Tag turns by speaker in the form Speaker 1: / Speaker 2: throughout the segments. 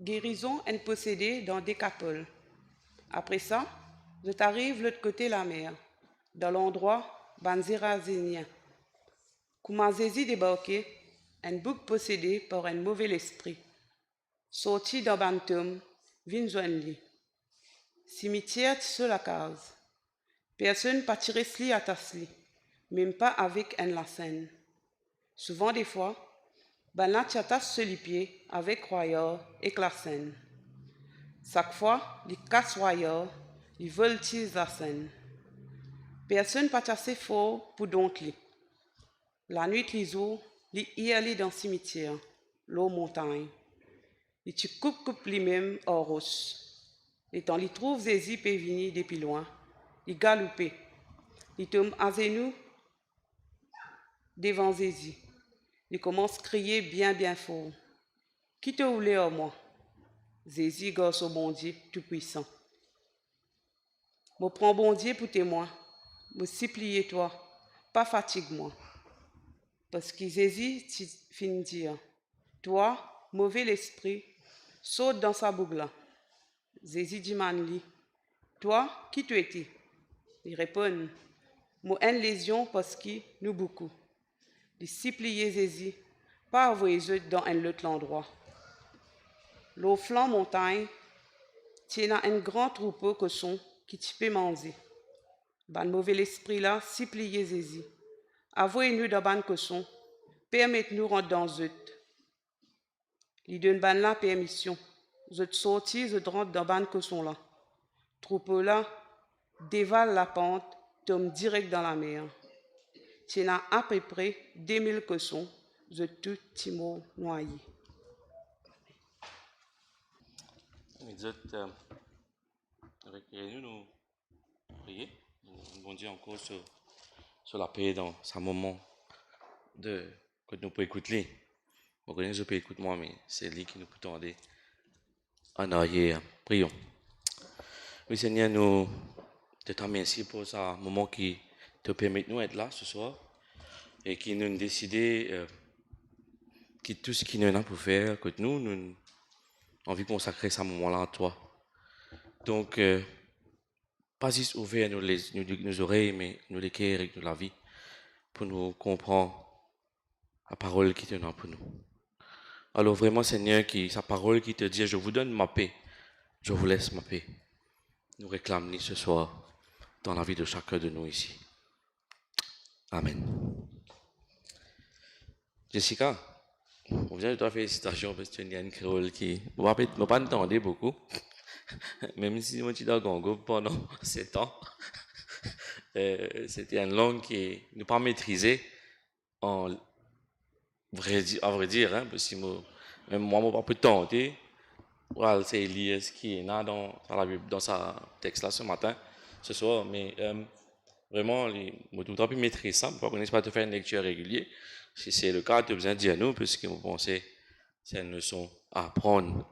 Speaker 1: guérison est possédée dans Décapole. Après ça, je t'arrive de l'autre côté de la mer, dans l'endroit Banzirazénien. Comment Zézi débarqué, un bouc possédé par un mauvais esprit. Sorti d'un bantum, vin joindre cimetière sur la case. Personne pas tiré sli à tasli, même pas avec un lacen. Souvent des fois, ben là tiatas sur les pieds avec royeur et lacen. Chaque fois, les casse royeur, les voltige lacen. Personne pas assez fort pour dompter. La nuit, les eaux, les y aller dans le cimetière, l'eau montagne. Et tu coupes lui-même en roche. Et quand il trouve Zézi peut venir depuis loin, il galope. Il tombe à genoux devant Zézi. Il commence à crier bien fort. Qui te voulait en moi? Zézi, gosse au bon Dieu tout-puissant. Je prends bon Dieu pour témoin. Je supplie toi, pas fatigue-moi. Parce que Zézi, tu finis dire, toi, mauvais l'esprit, saute dans sa bougle. Zézi dit manli, toi, qui tu étais? Il répond, moi une lésion parce que nous beaucoup. Il supplie Zézi, pas envoyer dans un autre endroit. L'au flanc montagne, tient un grand troupeau cochon qui tu peux manger. Ban mauvais esprit là, supplie Zézi. Avouez-nous dans ban cochon, permettez-nous rentrer dans eux. Il donne ban la permission. Je te sortis, je te rentre dans ban cochon là. Troupeau là, dévale la pente, tombe direct dans la mer. Tu as à peu près 2000 cochons, je tout timo noyé.
Speaker 2: Nous autres, nous prier. Nous bon Dieu encore sur la paix dans ce moment que nous pouvons écouter. Je connais, je peux écouter moi, mais c'est lui qui nous peut tendre en arrière. Prions. Oui, Seigneur, nous te remercions pour ce moment qui te permet de nous être là ce soir et qui nous décider que tout ce qui nous a pour faire, que nous avons envie de consacrer ce moment-là à toi. Donc, pas juste ouvrir nos oreilles, mais nous les cœurs et nous la vie pour nous comprendre la parole qui te donne pour nous. Alors vraiment, Seigneur, sa parole qui te dit, je vous donne ma paix, je vous laisse ma paix. Nous réclamons ce soir dans la vie de chacun de nous ici. Amen. Jessica, on vient de toi félicitations parce que tu es une créole qui ne va pas entendre beaucoup, même si moi je suis dans Congo pendant 7 ans. C'était une langue qui ne pas maîtrisée à vrai dire, hein, parce que même moi, je ne pas pu tenter. Voilà, c'est Elias qui est là dans sa texte là ce matin, ce soir, mais vraiment, je ne pas pu maîtriser ça, je ne pas te faire une lecture régulière. Si c'est le cas, tu as besoin de dire nous, parce que vous pensez que c'est une leçon à apprendre,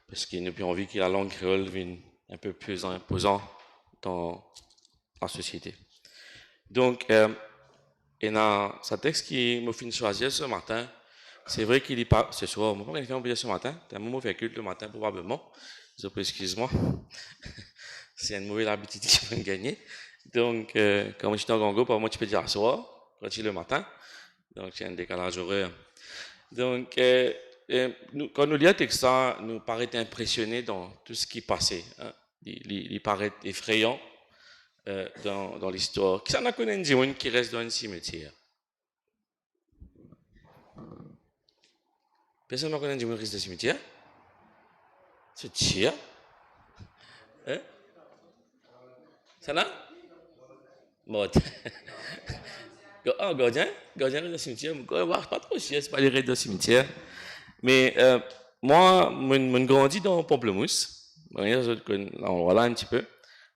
Speaker 2: parce qu'il n'a plus envie que la langue créole vienne un peu plus imposante dans la société. Donc, et dans ce texte qui m'a fait choisir ce matin, c'est vrai qu'il n'est pas ce soir, je ne pas faire ce matin, c'est un moment fait culte le matin probablement, excuse-moi, c'est une mauvaise habitude qui peut me gagner. Donc, comme je suis en Congo, pour moi tu peux dire à soir, quand tu es le matin, donc c'est un décalage horaire. Donc, quand nous lisons le texte, ça nous paraît impressionné dans tout ce qui passait, hein. Il paraît effrayant. Dans l'histoire. Qui s'en a connu un diamant qui reste dans un cimetière? Personne ne connaît un diamant qui reste dans un cimetière? C'est tir. Hein? Ça là? Bon. Gardien reste dans le cimetière. Pas trop chier, c'est pas les restes dans le cimetière. Mais moi, je grandis dans Pamplemousse. On voit là un petit peu.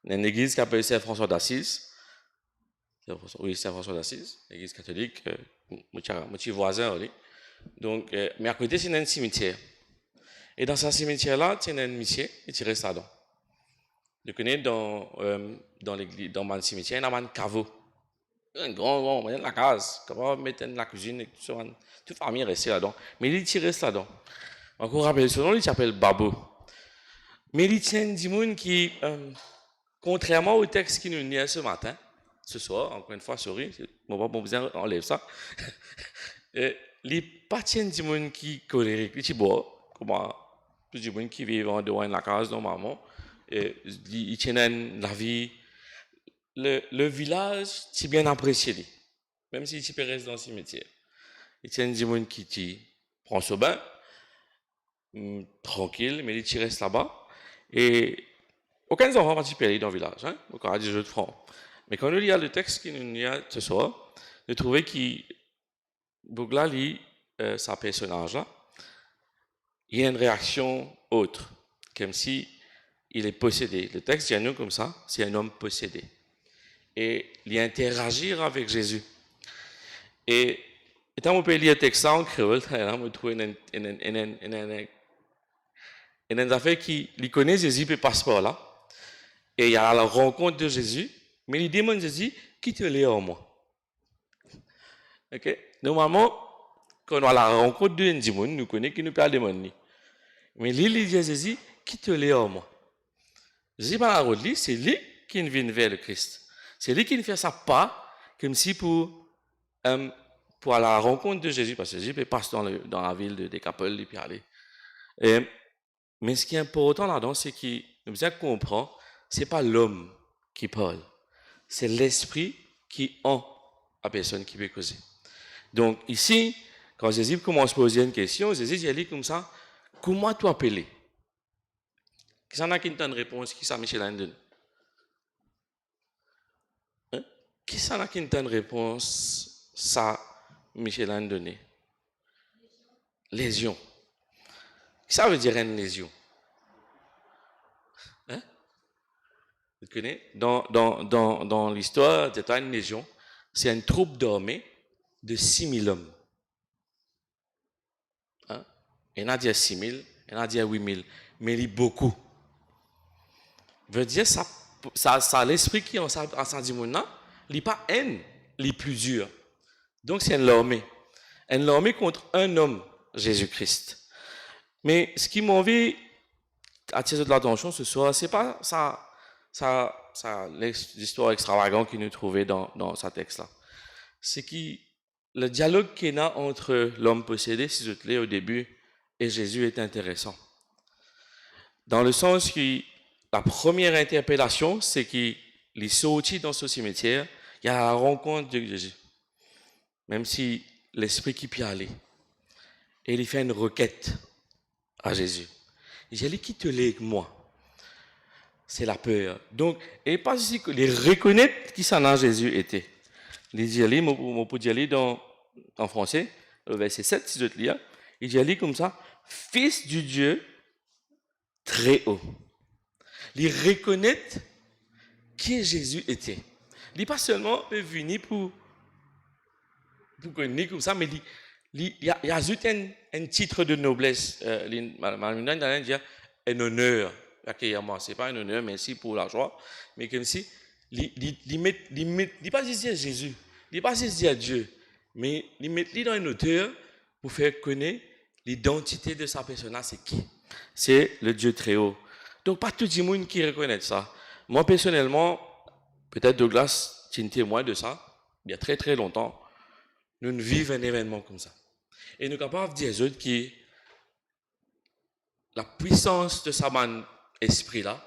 Speaker 2: Il y a une église qui s'appelle Saint-François d'Assise. Oui, Saint-François d'Assise, l'église catholique, mon voisin. Donc, mais à côté, c'est un cimetière. Et dans ce cimetière-là, il y a un monsieur qui reste là-dedans. Je connais dans le cimetière, il y a un caveau. Un grand, il y a la case. Comment mettre la cuisine et tout ça. Toute famille reste là-dedans. Mais il reste là-dedans. Encore rappelle son nom, il s'appelle Babo. Mais il tient du monde qui, contrairement au texte qui nous lit ce matin, ce soir, encore une fois, sorry, mon papa besoin enlève ça. Les pas tient du monde qui colérique, les bois, comment, plus du monde qui vit en dehors de la case normalement, ils tiennent la vie. Le village, c'est bien apprécié, même si tu peux rester dans le cimetière. Il tient du monde qui prend son bain, tranquille, mais il reste là-bas. Et aucun enfant participe dans le village, hein, encore à des jeux de francs. Mais quand on lit le texte qui nous lit ce soir, nous trouvons qu'il Bougla lit sa personnage-là, il y a une réaction autre, comme si il est possédé. Le texte dit à nous comme ça, c'est un homme possédé. Et il interagir avec Jésus. Et quand on peut lire le texte en créole, on trouve une affaire qui connaît Jésus par passeport là. Et il y a la rencontre de Jésus, mais il demande à Jésus, qui te l'est en moi? Ok? Normalement, quand on a la rencontre de Ndimoun, nous connaissons qui nous peut demander. Mais il dit à Jésus, qui te l'est en moi? Jésus, par la route, c'est lui qui vient vers le Christ. C'est lui qui fait sa part, comme si pour aller à la rencontre de Jésus, parce que Jésus passe dans la ville de Décapole, il peut aller. Mais ce qui est important là-dedans, c'est qu'il nous comprend, ce n'est pas l'homme qui parle, c'est l'esprit qui en la personne qui peut causer. Donc ici, quand Jésus commence à poser une question, Jésus dit comme ça, comment tu appelles? Qui s'en a qui donne une réponse, qui ça Michel Anden? Hein? Qui s'en a qui donne une réponse, ça Michel a donné? Lésion. Ça veut dire une lésion. Hein? Vous connaissez? Dans l'histoire de une légion, c'est une troupe d'armée de 6000 hommes. Hein? Il y en a dit 6000, il y en a dit 8000, mais il y a beaucoup. Veut dire ça l'esprit qui en dit maintenant, il n'y a pas un, il est plusieurs. Donc c'est une armée. Une armée contre un homme, Jésus-Christ. Mais ce qui m'a envie d'attirer de l'attention ce soir, c'est pas l'histoire extravagante qu'il nous trouvait dans ce texte-là. C'est que le dialogue qu'il y a entre l'homme possédé, si je te l'ai au début, et Jésus est intéressant. Dans le sens que la première interpellation, c'est qu'il est sorti dans ce cimetière, il y a la rencontre de Jésus. Même si l'esprit qui peut aller. Et il fait une requête à Jésus. Il dit, qui te l'est avec moi? C'est la peur. Donc, et pas ici que les reconnaître qui s'en a Jésus était. Il dit, on peut dire en français, le verset 7, si je te lis, il dit comme ça, Fils du Dieu très haut. Il reconnaître qui Jésus était. Il n'est pas seulement venu pour connaître comme ça, mais il y a juste un titre de noblesse. Madame dit un honneur. Ce n'est pas un honneur, merci pour la joie, mais comme si, il n'est pas juste à Jésus, il n'est pas juste à Dieu, mais il met dans une hauteur pour faire connaître l'identité de sa personne. C'est qui? C'est le Dieu très haut. Donc, pas tout le monde qui reconnaît ça. Moi, personnellement, peut-être Douglas, tu es témoin de ça, il y a très très longtemps, nous vivons un événement comme ça. Et nous sommes capables de dire aux autres que la puissance de sa man esprit-là,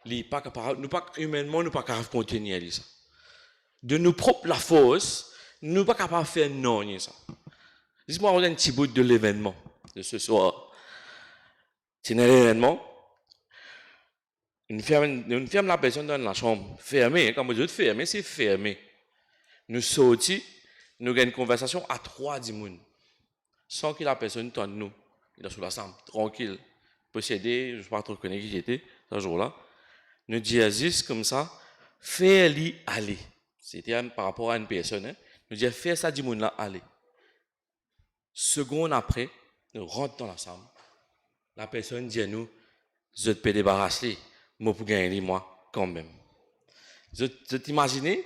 Speaker 2: nous pas capable, nous pas humainement, nous pas capables de contenir ça. De nous propres la force, nous pas capables de faire non ça. Dis-moi un petit bout de l'événement de ce soir. C'est un événement. Une ferme la personne dans la chambre, fermée. Quand vous dites fermé, c'est fermé. Nous sortis, nous avons une conversation à 3 dimoun, sans que la personne tente nous. Il est sous la chambre, tranquille, possédé, je ne sais pas trop connaître qui j'étais ce jour-là. Nous disons Aziz comme ça, fais-lui aller. C'était par rapport à une personne. Hein? Nous disons fais ça dimoun là aller. Seconde après, nous rentrons dans la chambre. La personne dit à nous, je te peux débarrasser, moi pour gagner moi quand même. Je t'imagine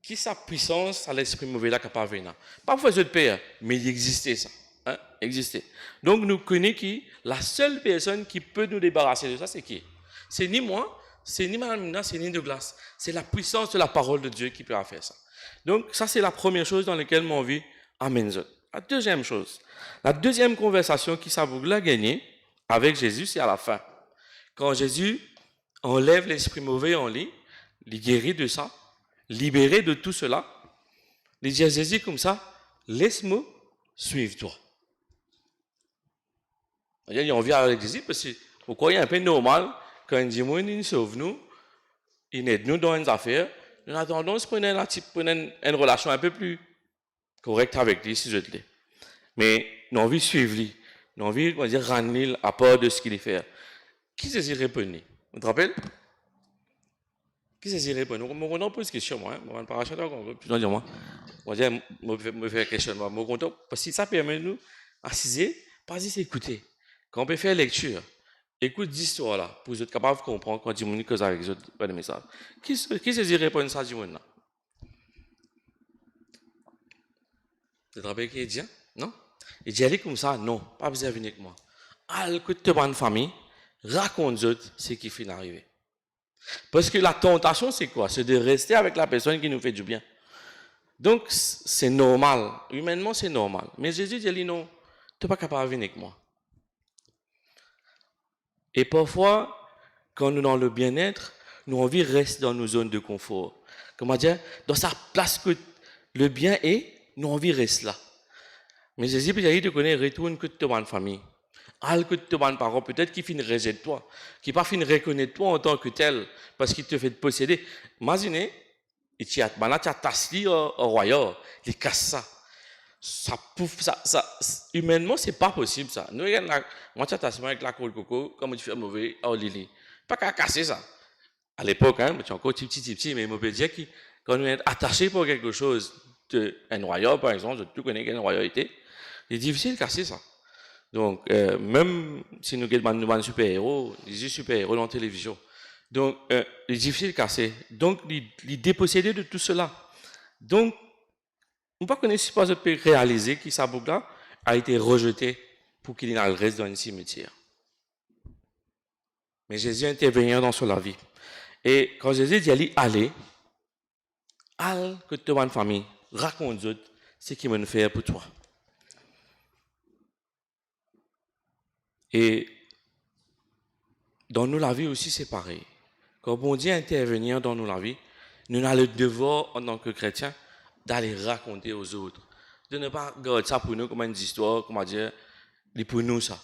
Speaker 2: qui sa puissance à l'esprit mauvais là capable de venir. Parfois je te paye, mais il existait ça. hein, exister. Donc nous connaissons qui la seule personne qui peut nous débarrasser de ça, c'est qui? C'est ni moi, c'est ni Madame Mina, c'est ni Douglas. C'est la puissance de la parole de Dieu qui peut faire ça. Donc ça, c'est la première chose dans laquelle mon vie amène. La deuxième chose, la deuxième conversation qui s'avoue gagner avec Jésus, c'est à la fin. Quand Jésus enlève l'esprit mauvais en lui, il guérit de ça, libéré de tout cela, il dit à Jésus comme ça, laisse-moi suivre toi. Il a envie avec Jésus parce que pourquoi il est un peu normal quand il dit il sauve nous, il aide nous dans une affaire, nous avons tendance à prendre une relation un peu plus correcte avec lui si je te l'ai. Mais nous avons envie de suivre lui, nous avons envie de rendre lui à part de ce qu'il fait. Qui Jésus répond? Vous te rappelez? Qui Jésus répond? Je me pose question, moi. Je ne vais pas raconter encore. Je vais dire, moi. Je me faire question. Je me content parce que ça permet de nous assiser, pas juste écouter. Quand on peut faire lecture, écoute l'histoire là, pour être capable de comprendre quand on cause avec les autres, pas de message. Qui Jésus répond ça, Dimon là? Tu te rappelles qui il dit? Non? Il dit, allez comme ça, non, pas besoin de venir avec moi. Allez, écoute ta bonne famille, raconte aux autres ce qui finit d'arriver. Parce que la tentation, c'est quoi? C'est de rester avec la personne qui nous fait du bien. Donc, c'est normal. Humainement, c'est normal. Mais Jésus dit, non, tu n'es pas capable de venir avec moi. Et parfois, quand nous sommes dans le bien-être, nous avons envie de rester dans nos zones de confort. Comment dire? Dans sa place que le bien est, nous avons envie de rester là. Mais Jésus, il te connaît, retourne que tu es en famille. Que tu es en parent, peut-être qu'il finit de rejeter toi, qu'il pas finit de reconnaître toi en tant que tel, parce qu'il te fait posséder. Imaginez, tu as tassé au royaume, il casse ça. Humainement, c'est pas possible ça. Nous, moi, tu as avec la colle coco, comme tu fais mauvais, oh Lili. Pas qu'à casser ça. À l'époque, hein, tu es encore petit, mais on peut dire que quand on est attaché pour quelque chose, un royaume par exemple, tu connais quelle royauté, c'est difficile de casser ça. Donc, même si nous avons un super-héros, des super-héros dans la télévision, donc, c'est difficile de casser. Donc, il déposséder de tout cela. Donc, on ne peut pas réaliser que sa boucle a été rejeté pour qu'il reste dans un cimetière. Mais Jésus intervient dans sa vie. Et quand Jésus dit allez, que tu as une famille, raconte aux autres ce qu'il va faire pour toi. Et dans nous, la vie aussi, c'est pareil. Quand on dit intervenir dans nous, la vie, nous avons le devoir, en tant que chrétiens, d'aller raconter aux autres. De ne pas garder ça pour nous comme une histoire, comment dire, c'est pour nous ça.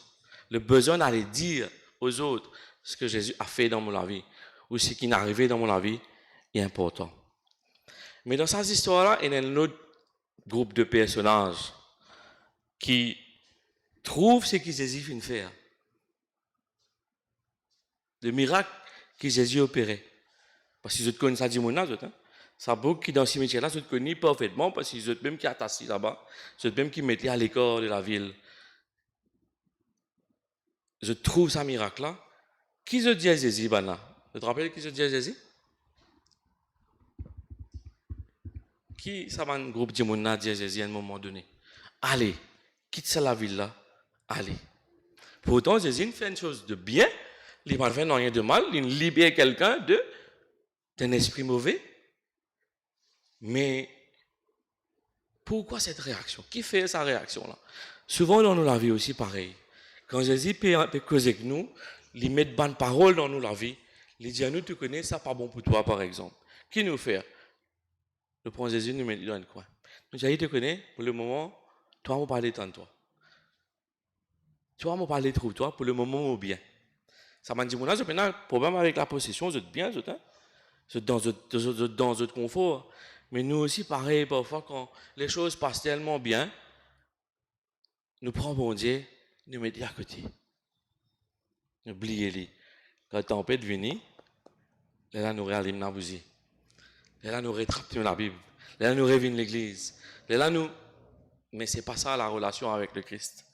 Speaker 2: Le besoin d'aller dire aux autres ce que Jésus a fait dans mon vie, ou ce qui est arrivé dans mon vie, est important. Mais dans cette histoire-là, il y a un autre groupe de personnages qui trouvent ce que Jésus vient de faire. Le miracle que Jésus a opéré. Parce qu'ils connaissent ça, ça beaucoup qui dans ce cimetière-là, ils connaissent parfaitement parce qu'ils ont même qui sont assis là-bas, ils ont même qui mettent à l'écart de la ville. Je trouve ça miracle-là. Qui se dit à Jésus, là? Tu te rappelles qui se dit à Jésus? Qui, ça va un groupe de monde dit à Jésus à un moment donné? Allez, quitte ça la ville-là, allez. Pourtant, Jésus fait une chose de bien, il ne fait rien de mal, il libère quelqu'un d'un esprit mauvais. Mais pourquoi cette réaction? Qui fait sa réaction-là? Souvent dans nos vie aussi pareil. Quand Jésus peut causer avec nous, il met de bonnes paroles dans nous la vie, il dit à nous, tu connais, ça pas bon pour toi par exemple. Qui nous fait? Nous prenons Jésus, nous mettons dans le coin. Nous Jésus te connais, pour le moment, toi, on parler tant de toi. Toi, on parler trop de toi, pour le moment, au bien. Ça m'a dit, mon âge, j'ai un problème avec la possession, vous êtes bien, vous êtes dans votre confort. Mais nous aussi, pareil, parfois, quand les choses passent tellement bien, nous prenons bon Dieu, nous mettons à côté. Oubliez-les. Quand la tempête vient, là, nous réalisons la bougie. Là, nous rétractons la Bible. Là, nous revenons l'église. Là, nous... Mais ce n'est pas ça la relation avec le Christ.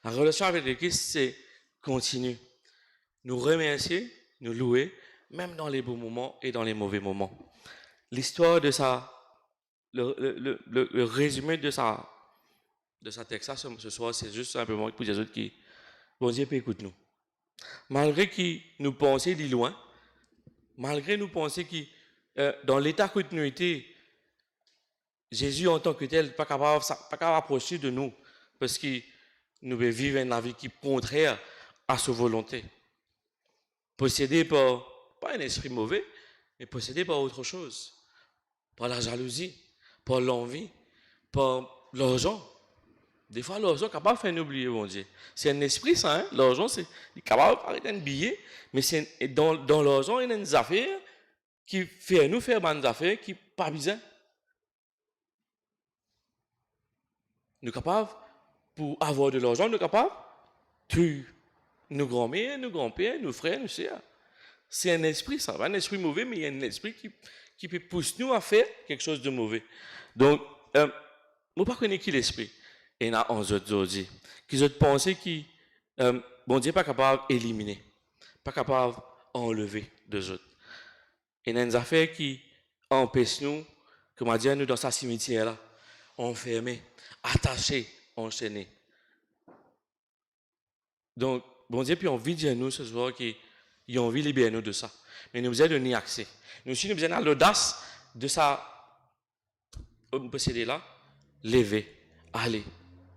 Speaker 2: La relation avec le Christ, c'est continue. Nous remercier, nous louer, même dans les beaux moments et dans les mauvais moments. L'histoire de ça, le résumé de de sa texte ce soir, c'est juste simplement pour les autres qui, bon Dieu, écoute-nous. Malgré qu'ils nous pensaient de loin, malgré nous penser que dans l'état que nous étions, Jésus en tant que tel, pas capable approcher de nous, parce que nous vivons une vie qui est contraire à sa volonté. Possédé par, pas un esprit mauvais, mais possédé par autre chose. Par la jalousie, par l'envie, par l'argent. Des fois, l'argent est capable de faire nous oublier, mon Dieu. C'est un esprit, ça, hein? L'argent, c'est capable de paraître un billet, mais c'est dans l'argent, il y a des affaires qui fait nous faire des affaires qui pas bizarre. Nous sommes capables, pour avoir de l'argent, nous sommes capables de tuer nos grands-mères, nos grands-pères, nos frères, nos sœurs. C'est un esprit, ça. Un esprit mauvais, mais il y a un esprit qui peut pousser nous à faire quelque chose de mauvais. Donc, je ne sais pas qui l'esprit. Et il y a un autre aujourd'hui, qui ont pensé que bon Dieu n'est pas capable d'éliminer, pas capable d'enlever deux autres. Il y a des affaires qui empêchent nous, comme on dit, nous dans sa cimetière là, enfermés, attachés, enchaînés. Donc, bon Dieu, puis envie de dire nous ce soir qu'il a envie de libérer nous de ça. Mais nous avons donné accès. Nous aussi, nous avons l'audace de ça, posséder là, lever, aller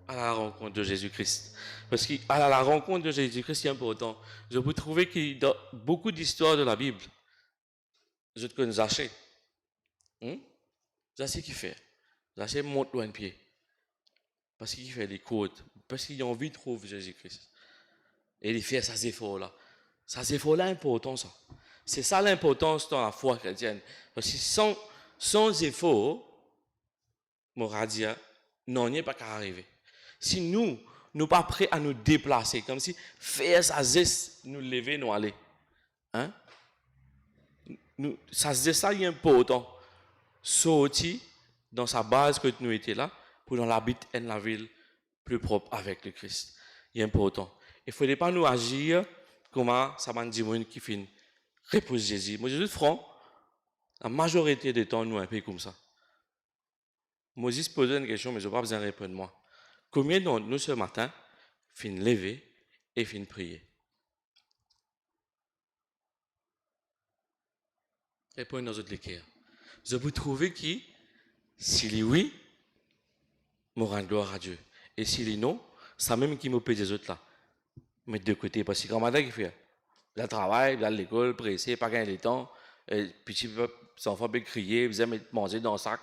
Speaker 2: à la rencontre de Jésus-Christ. Parce qu'à la rencontre de Jésus-Christ, c'est important. Je peux trouver que dans beaucoup d'histoires de la Bible, je te connais Zachée. Zachée qui fait. Zachée monte loin de pied. Parce qu'il fait des côtes. Parce qu'il a envie de trouver Jésus-Christ. Et il fait ces efforts-là. Ces efforts-là, important, ça. C'est ça l'importance dans la foi chrétienne. Parce que sans effort, Moradia, non, il n'y a pas qu'à arriver. Si nous ne pas prêts à nous déplacer, comme si faire ça geste, nous lever, nous aller. Hein? Ça geste, ça est important. Sortir dans sa base que nous étions là, pour dans l'habiter en la ville plus propre avec le Christ. Il est important. Il ne faudrait pas nous agir comme ça m'a dit qui finit repose Jésus. Moi, je suis franc, la majorité des temps, nous un peu comme ça. Moses pose une question, mais je n'ai pas besoin de répondre moi. Combien d'entre nous ce matin fin lever et fin prier? Répondez dans votre cœur. Je peux trouver qui, s'il est oui, me rend gloire à Dieu. Et s'il est non, ça même qui me paye des autres là. Mettre de côté. Parce que quand madame qui fait, le travail, à l'école, pressé, pas gagner le temps, petit enfant peut crier, vous aimez manger dans le sac,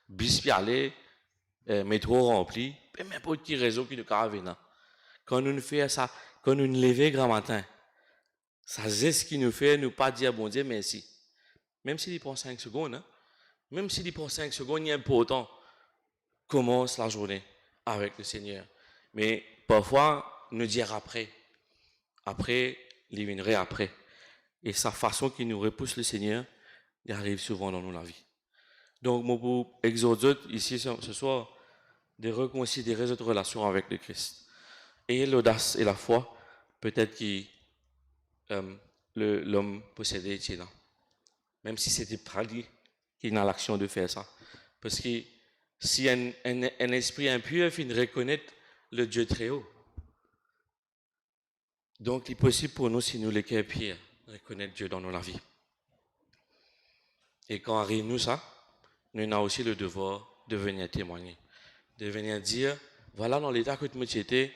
Speaker 2: bis puis aller, métro rempli, peu importe qui réseau qui nous carave. Quand nous faisons ça, quand nous nous levons grand matin, ça c'est ce qui nous fait nous pas dire bon Dieu merci. Même s'il prend 5 secondes, hein? Même s'il prend 5 secondes, il est important. Commence la journée avec le Seigneur. Mais parfois, nous dire après. Après, il viendrait après. Et sa façon qui nous repousse le Seigneur, il arrive souvent dans la vie. Donc, moi, pour exhorter ici ce soir, de reconsidérer notre relation avec le Christ. Ayez l'audace et la foi, peut-être que l'homme possédait est là. Même si c'était traduit qu'il a l'action de faire ça. Parce que si un esprit impur finit de reconnaître le Dieu très haut, donc il est possible pour nous, si nous les cœurs pires, de reconnaître Dieu dans nos vies. Et quand arrive nous ça, nous avons aussi le devoir de venir témoigner, de venir dire, voilà dans l'état que tu étais,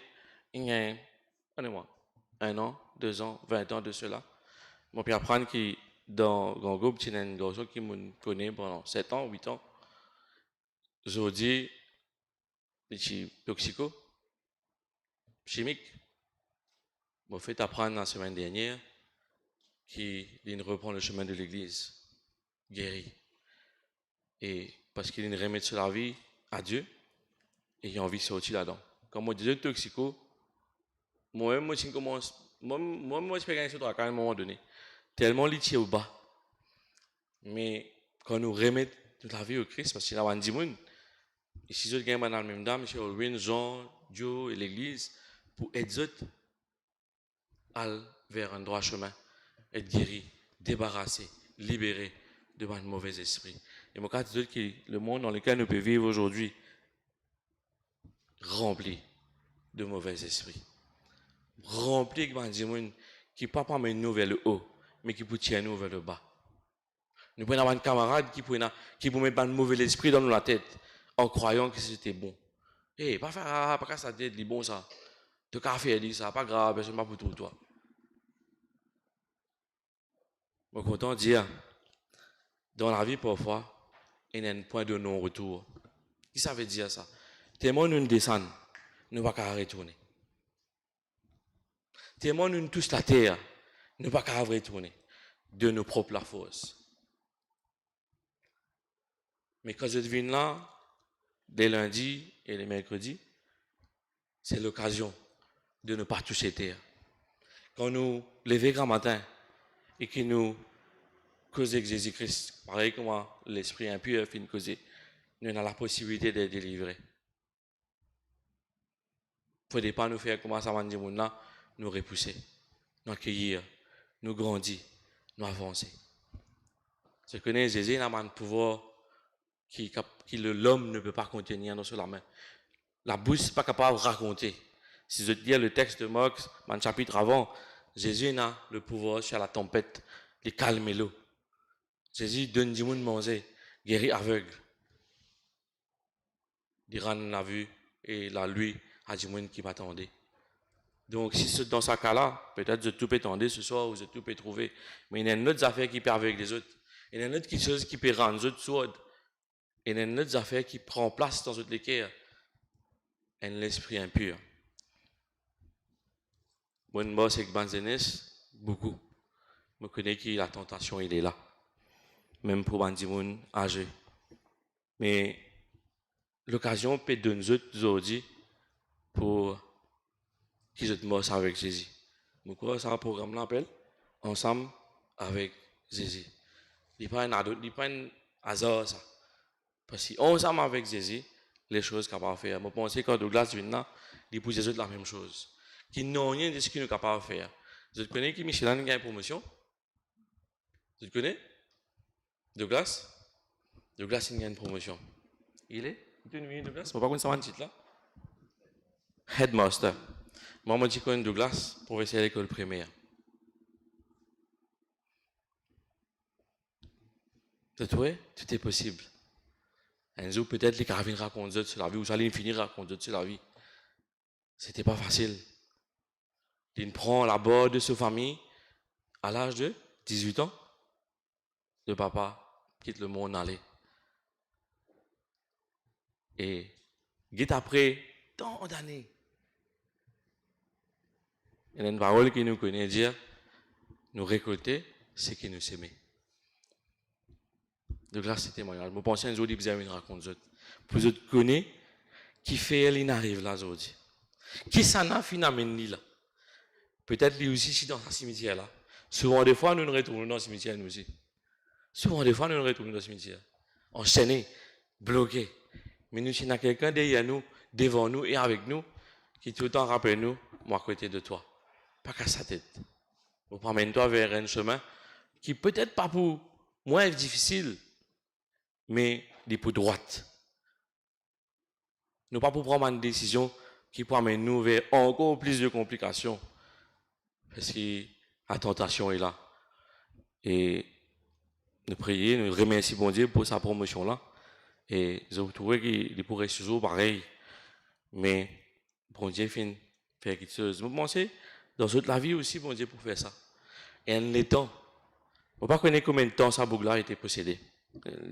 Speaker 2: il y a un an, 2 ans, 20 ans de cela. Moi, puis apprendre que dans un groupe, il y a un garçon qui me connaît pendant 7 ans, 8 ans. Aujourd'hui, je suis toxico, chimique. Je me fait apprendre la semaine dernière qu'il reprend le chemin de l'église, guéri. Et parce qu'il remet sur la vie à Dieu, et il a envie de sortir là-dedans. Quand moi disais toxico, moi, je commence, moi, je peux gagner sur à un moment donné. Tellement litié au bas. Mais quand nous remettons toute la vie au Christ, parce qu'il y a un dimanche, et si je gagne dans le même dame, M. Olwin, Jean, Dieu et l'Église, pour aider autres à vers un droit chemin, être guéri, débarrassé, libéré de un mauvais esprit. Et mon cas, c'est que le monde dans lequel nous pouvons vivre aujourd'hui, rempli de mauvais esprits. Rempli de gens qui ne pas prendre nous vers le haut, mais qui pour tirer nous vers le bas. Nous prenons un camarade qui pour mettre un mauvais esprit dans la tête en croyant que c'était bon. Eh, pas faire, pas casser la tête, c'est bon ça. Tu as fait ça, pas grave, c'est pas pour tout toi. Je suis content de dire, dans la vie parfois, il y a un point de non-retour. Qu'est-ce que ça veut dire ça? Tellement nous descendons, nous ne pouvons pas retourner. Tellement nous touchons la terre, nous ne pouvons pas retourner de nos propres forces. Mais quand je viens là, les lundis et les mercredis, c'est l'occasion de ne pas toucher terre. Quand nous levons grand matin et que nous causons avec Jésus-Christ, pareil comme l'esprit impur fait une cause, nous avons la possibilité d'être délivrés. Il ne faut pas nous faire comme ça, nous repousser, nous accueillir, nous grandir, nous avancer. Je connais Jésus, il a un pouvoir que l'homme ne peut pas contenir dans la main. La bouche n'est pas capable de raconter. Si je dis le texte de Marc, un chapitre avant, Jésus a le pouvoir sur la tempête, de calmer l'eau. Jésus donne du monde manger, guérit aveugle. D'Iran l'a vu et la lui a du monde qui m'attendait. Donc, si c'est dans ce cas-là, peut-être je tout peux tendre ce soir ou je tout peux trouver. Mais il y a une autre affaire qui peut avec les autres. Il y a une autre chose qui peut rendre les autres sourds. Il y a une autre affaire qui prend place dans toutes les cœurs. Un l'esprit impur. Moi, c'est que Banzenes, beaucoup. Je connais que la tentation, il est là. Même pour Bandimoun âgé. Mais l'occasion peut donner nous autres aujourd'hui pour qu'ils aient mort avec Jésus. Je crois que c'est un programme l'appelle Ensemble avec Jésus. Il n'y a pas un hasard ça. Parce qu'ensemble avec Jésus, les choses qu'on va faire. Je pense que quand Douglas vient là, il pousse les autres la même chose. Qui n'ont rien de ce qu'ils sont capables de faire. Vous connaissez qui Michelin a une promotion? Vous connaissez? Douglas? Douglas il a une promotion. Il est? Il est venu Douglas? Je ne sais pas comment ça titre là. Headmaster. Moi, je dis que Douglas, professeur à l'école primaire. Tout est possible. Un jour, peut-être, les carabines racontent sur la vie, ou ça allait finir raconter sur la vie. C'était pas facile. Il prend la bord de sa famille à l'âge de 18 ans. Le papa quitte le monde aller. Et guette après tant d'années. Il y a une parole qui nous connaît dire nous récolter ce qui nous s'aimait. De grâce, c'est témoignage. Je pense un jour, vous avez une raconte. Pour vous connaissez qui fait, il arrive là aujourd'hui. Qui s'en a finalement là? Peut-être lui aussi, si dans un cimetière là. Souvent, des fois, nous nous retrouvons dans le cimetière, nous aussi. Souvent, des fois, nous nous retrouvons dans le cimetière. Enchaînés, bloqués. Mais nous, si a quelqu'un derrière nous, devant nous et avec nous, qui tout le temps rappelle nous, moi à côté de toi. Pas qu'à sa tête. Vous promène-toi vers un chemin qui peut-être pas pour moi est difficile, mais il est pour droite. Nous pas pour prendre une décision qui peut amener nous vers encore plus de complications. Parce que la tentation est là. Et nous prions, nous remercions bon Dieu pour sa promotion là. Et je trouve qu'il pourrait toujours pareil. Mais bon Dieu fait quelque chose. Vous pensez, dans toute la vie aussi, bon Dieu pour faire ça. Et en l'étant, on ne pas connaître combien de temps sa bougla a été possédée.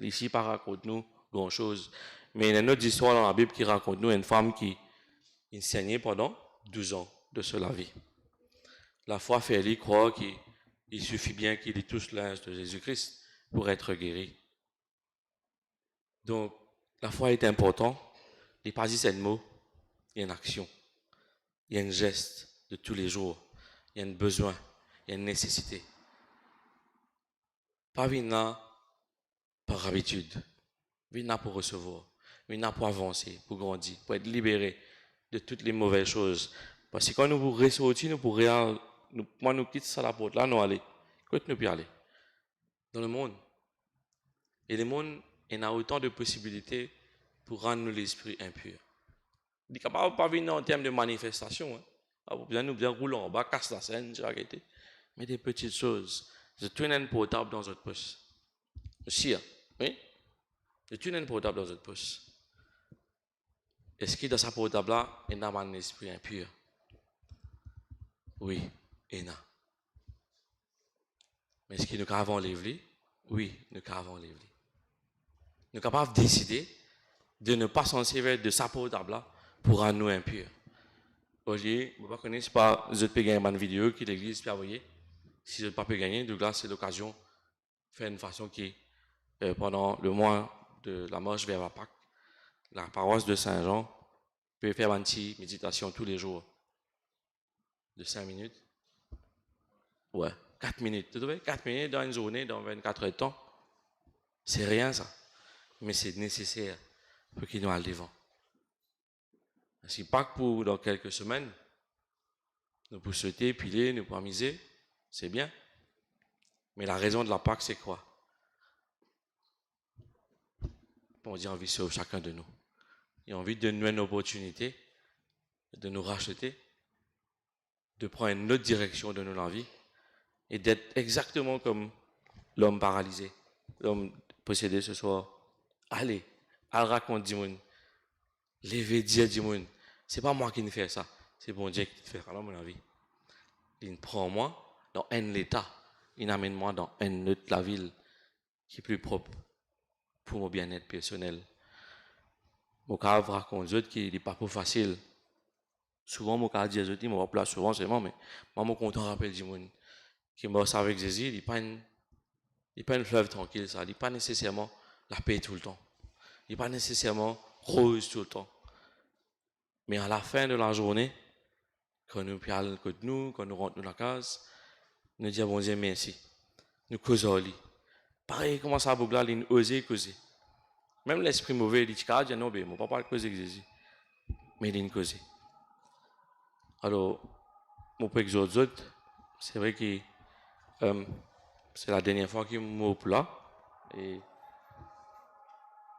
Speaker 2: Ici, pas raconte nous grand chose. Mais il y a une autre histoire dans la Bible qui raconte nous une femme qui enseignait pendant 12 ans de cela vie. La foi fait lui croire qu'il suffit bien qu'il ait tous l'âge de Jésus-Christ pour être guéri. Donc, la foi est importante. Il n'est pas juste un mot, il y a une action. Il y a un geste de tous les jours. Il y a un besoin, il y a une nécessité. Pas venir là par habitude. Venir là pour recevoir. Venir là pour avancer, pour grandir, pour être libéré de toutes les mauvaises choses. Parce que quand nous ressortir, nous pourrions, moi nous quitte ça la porte là, nous aller. Quand nous pouvons aller dans le monde. Et le monde, il a autant de possibilités pour rendre l'esprit impur. Il est capable de pas venir en termes de manifestation. Hein. Alors, nous bien rouler en bas, casse la scène, j'ai arrêté. Mais des petites choses. Je tourne un portable dans votre poche. Aussi, hein? Oui? Je tourne un portable dans votre poche. Est-ce que dans sa portable-là, il y a un esprit impur? Oui, il y a. Mais est-ce que nous avons enlevé? Oui, nous avons enlevé. Nous sommes capables de décider de ne pas s'en servir de sa portable-là pour rendre nous impurs. Aujourd'hui, vous ne connaissez pas, je peux gagner une vidéo qui l'église peut envoyer. Si je ne peux pas gagner, donc c'est l'occasion de faire une façon qui, pendant le mois de la marche vers la Pâque, la paroisse de Saint-Jean peut faire une petite méditation tous les jours de 5 minutes. Ouais, 4 minutes. Tu vois, 4 minutes dans une journée, dans 24 heures de temps. C'est rien ça. Mais c'est nécessaire pour qu'il nous aille devant. Si Pâques pour dans quelques semaines, nous pouvons sauter, piler, nous pouvons miser, c'est bien. Mais la raison de la Pâque, c'est quoi? Bon, Dieu a envie de sauver chacun de nous. Il a envie de nous donner une opportunité, de nous racheter, de prendre une autre direction de notre vie et d'être exactement comme l'homme paralysé, l'homme possédé ce soir. Allez, raconte du monde. Levez dire du monde. C'est pas moi qui ne fais ça, c'est bon Dieu qui fait ça dans mon vie. Il prend moi dans un état, il amène moi dans un autre la ville qui est plus propre pour mon bien-être personnel. Mon cas raconte autres qui n'est pas plus facile. Souvent mon cas dit aux autres, moi pas souvent c'est moi mais moi mon content rappelle du monde qui m'a avec Jésus, il n'est pas une fleuve tranquille ça, il n'est pas nécessairement la paix tout le temps. Il n'est pas nécessairement rose tout le temps. Mais à la fin de la journée, quand nous parlons de nous, quand nous rentrons dans la case, nous disons bon Dieu merci. Nous causons. Pareil, comment ça, Bougla, nous osons causer. Même l'esprit mauvais, il dit non, mais mon papa cause avec Jésus. Mais il cause. Alors, mon père autres, c'est vrai que c'est la dernière fois qu'il m'a là. Et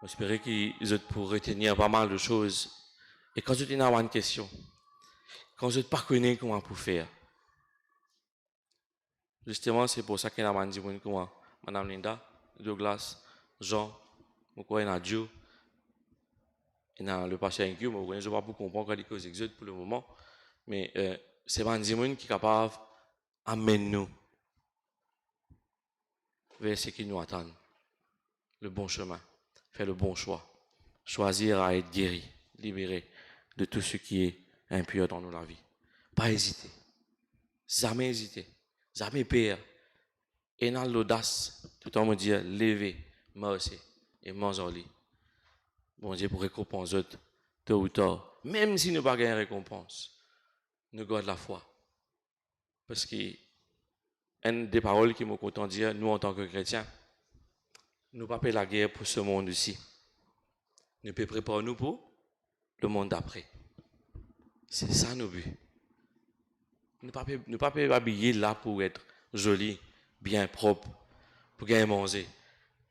Speaker 2: j'espère qu'ils ont pour retenir pas mal de choses. Et quand je t'ai une question, quand je ne pas connais comment pour faire, justement, c'est pour ça qu'il y a dit comment, Madame Linda, Douglas, Jean, pourquoi il y a Dieu, il y a le pasteur Incu, je ne sais pas pour comprendre quand il cause exode pour le moment, mais c'est un qui est capable d'amener nous vers ce qui nous attend, le bon chemin, faire le bon choix, choisir à être guéri, libéré de tout ce qui est impur dans nos vies. Pas hésiter, jamais hésiter, jamais peur. Et dans l'audace, tout le monde me dit, levez, marchez et mangez. Bon Dieu pour récompenser autres, tôt ou tard. Même si nous n'avons pas gagné récompense, nous gardons la foi. Parce que, une des paroles qui me content de dire, nous en tant que chrétiens, nous ne pouvons pas la guerre pour ce monde-ci. Nous pouvons préparer nous pour le monde d'après. C'est ça nos buts. Nous ne pouvons pas habiller là pour être joli, bien propre, pour gagner manger.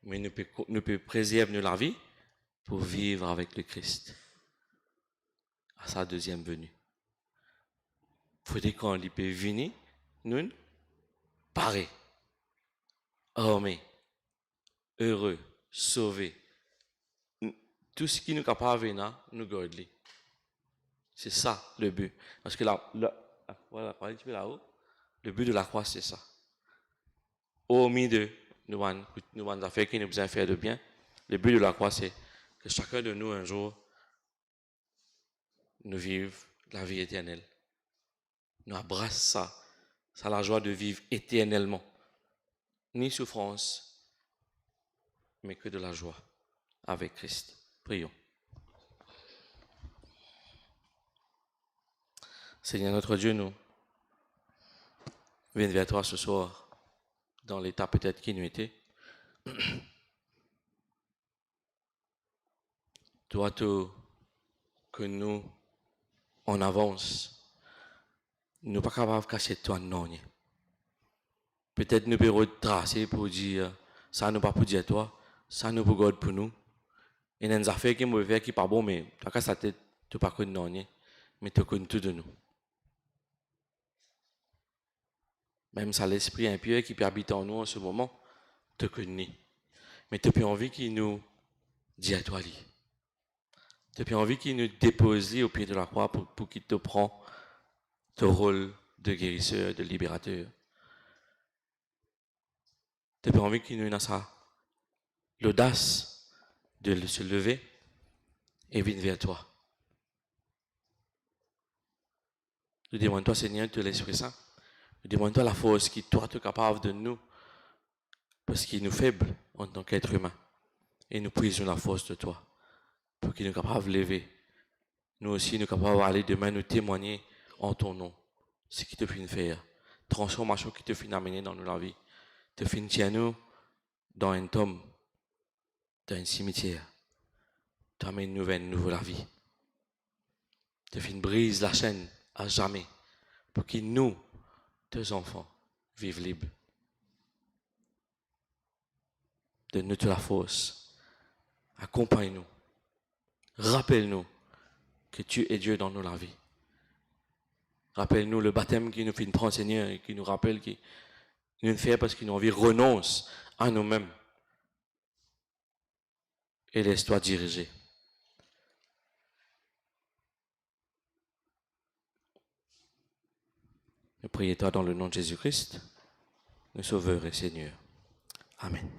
Speaker 2: Mais nous pouvons préserver la vie pour vivre avec le Christ à sa deuxième venue. Il faudrait qu'on lui peut venir, nous, pareil, armés, heureux, sauvés. Tout ce qui nous est capable de venir, nous garder. C'est ça le but. Parce que voilà, là-haut, le but de la croix, c'est ça. Hormis de nous avons affaires qui nous besoin faire de bien, le but de la croix, c'est que chacun de nous, un jour, nous vive la vie éternelle. Nous abrasse ça. Ça la joie de vivre éternellement. Ni souffrance, mais que de la joie avec Christ. Prions. Seigneur notre Dieu, nous venons vers toi ce soir, dans l'état peut-être qui nous était. Toi, que nous, on avance, nous ne sommes pas capables de cacher toi, non. Peut-être nous pouvons retracer pour dire, ça nous pas pour dire toi, ça nous pour God pour nous. Et il y a des affaires qui nous faire qui pas bon, mais tu as sa tête, Tu pas connu rien, mais tu connais tout de nous. Même ça, l'esprit impur qui peut habiter en nous en ce moment, te connaît. Mais tu n'as plus envie qu'il nous dise à toi. Tu n'as plus envie qu'il nous dépose au pied de la croix pour qu'il te prenne ton rôle de guérisseur, de libérateur. Tu n'as plus envie qu'il nous ait ça, l'audace de se lever et venir vers toi. Je demande-toi, Seigneur, de l'Esprit Saint. Je demande-toi la force qui, toi, tu es capable de nous. Parce qu'il nous faible en tant qu'être humain. Et nous prisons la force de toi. Pour qu'il nous capable de lever. Nous aussi, nous capables d'aller demain nous témoigner en ton nom. Ce qui te fait faire. Transformation qui te fait amener dans la vie. Te fait tiens nous dans un tombe. Dans un cimetière. Tu amènes nous vers une nouvelle vie. Te fait brise la chaîne à jamais. Pour que nous, tes enfants, vivent libres. Donne-nous toute la force. Accompagne-nous. Rappelle-nous que tu es Dieu dans nos vies. Rappelle-nous le baptême qui nous fait prendre, Seigneur, et qui nous rappelle qu'il nous fait parce qu'il nous envie renonce à nous-mêmes. Et laisse-toi diriger. Nous prions toi dans le nom de Jésus-Christ, le Sauveur et Seigneur. Amen.